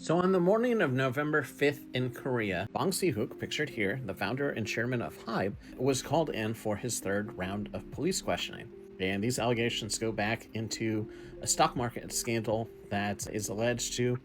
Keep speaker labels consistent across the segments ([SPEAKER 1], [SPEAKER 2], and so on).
[SPEAKER 1] So on the morning of November 5th in Korea, Bang Si-hyuk, pictured here, the founder and chairman of Hybe, was called in for his third round of police questioning. And these allegations go back into a stock market scandal that is alleged to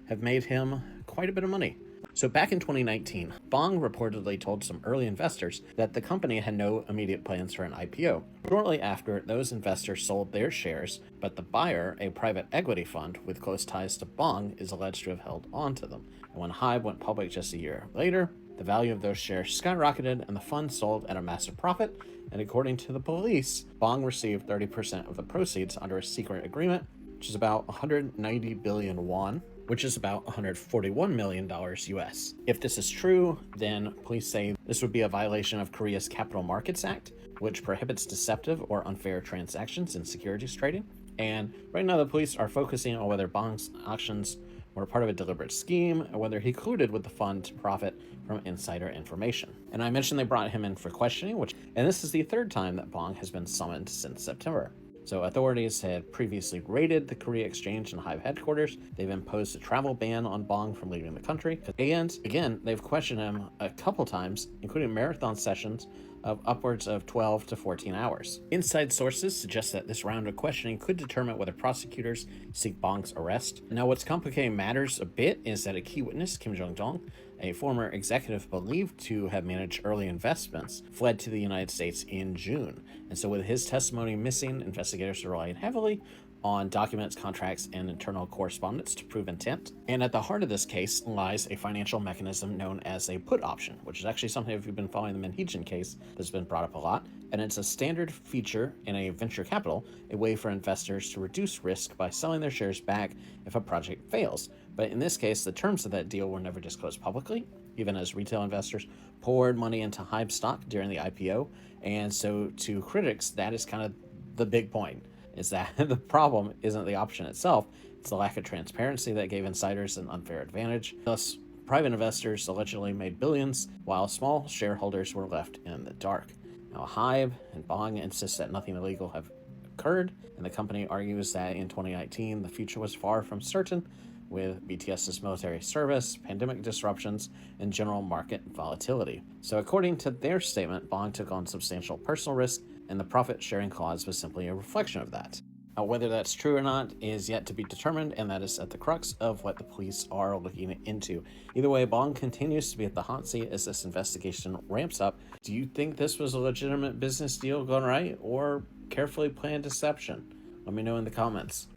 [SPEAKER 1] have made him quite a bit of money. So back in 2019, Bang reportedly told some early investors that the company had no immediate plans for an IPO. Shortly after, those investors sold their shares, but the buyer, a private equity fund with close ties to Bang, is alleged to have held on to them. And when Hybe went public just a year later, the value of those shares skyrocketed and the fund sold at a massive profit. And according to the police, Bang received 30% of the proceeds under a secret agreement, which is about 190 billion won, which is about $141 million US. If this is true, then police say this would be a violation of Korea's Capital Markets Act, which prohibits deceptive or unfair transactions in securities trading. And right now the police are focusing on whether Bang's actions were part of a deliberate scheme or whether he colluded with the fund to profit from insider information. And I mentioned they brought him in for questioning, and this is the third time that Bang has been summoned since September. So authorities had previously raided the Korea Exchange and Hybe headquarters. They've imposed a travel ban on Bang from leaving the country. And again, they've questioned him a couple times, including marathon sessions of upwards of 12 to 14 hours. Inside sources suggest that this round of questioning could determine whether prosecutors seek Bang's arrest. Now, what's complicating matters a bit is that a key witness, Kim Jong-dong, a former executive believed to have managed early investments, fled to the United States in June. And so with his testimony missing, investigators are relying heavily on documents, contracts, and internal correspondence to prove intent. And at the heart of this case lies a financial mechanism known as a put option, which is actually something, if you've been following the Manheejin case, that's been brought up a lot. And it's a standard feature in a venture capital, a way for investors to reduce risk by selling their shares back if a project fails. But in this case, the terms of that deal were never disclosed publicly, even as retail investors poured money into Hybe stock during the IPO. And so to critics, that is kind of the big point, is that the problem isn't the option itself, it's the lack of transparency that gave insiders an unfair advantage. Thus, private investors allegedly made billions, while small shareholders were left in the dark. Now, Hybe and Bang insist that nothing illegal have occurred, and the company argues that in 2019, the future was far from certain, with BTS's military service, pandemic disruptions, and general market volatility. So according to their statement, Bang took on substantial personal risk, and the profit-sharing clause was simply a reflection of that. Now, whether that's true or not is yet to be determined, and that is at the crux of what the police are looking into. Either way, Bang continues to be at the hot seat as this investigation ramps up. Do you think this was a legitimate business deal gone right, or carefully planned deception? Let me know in the comments.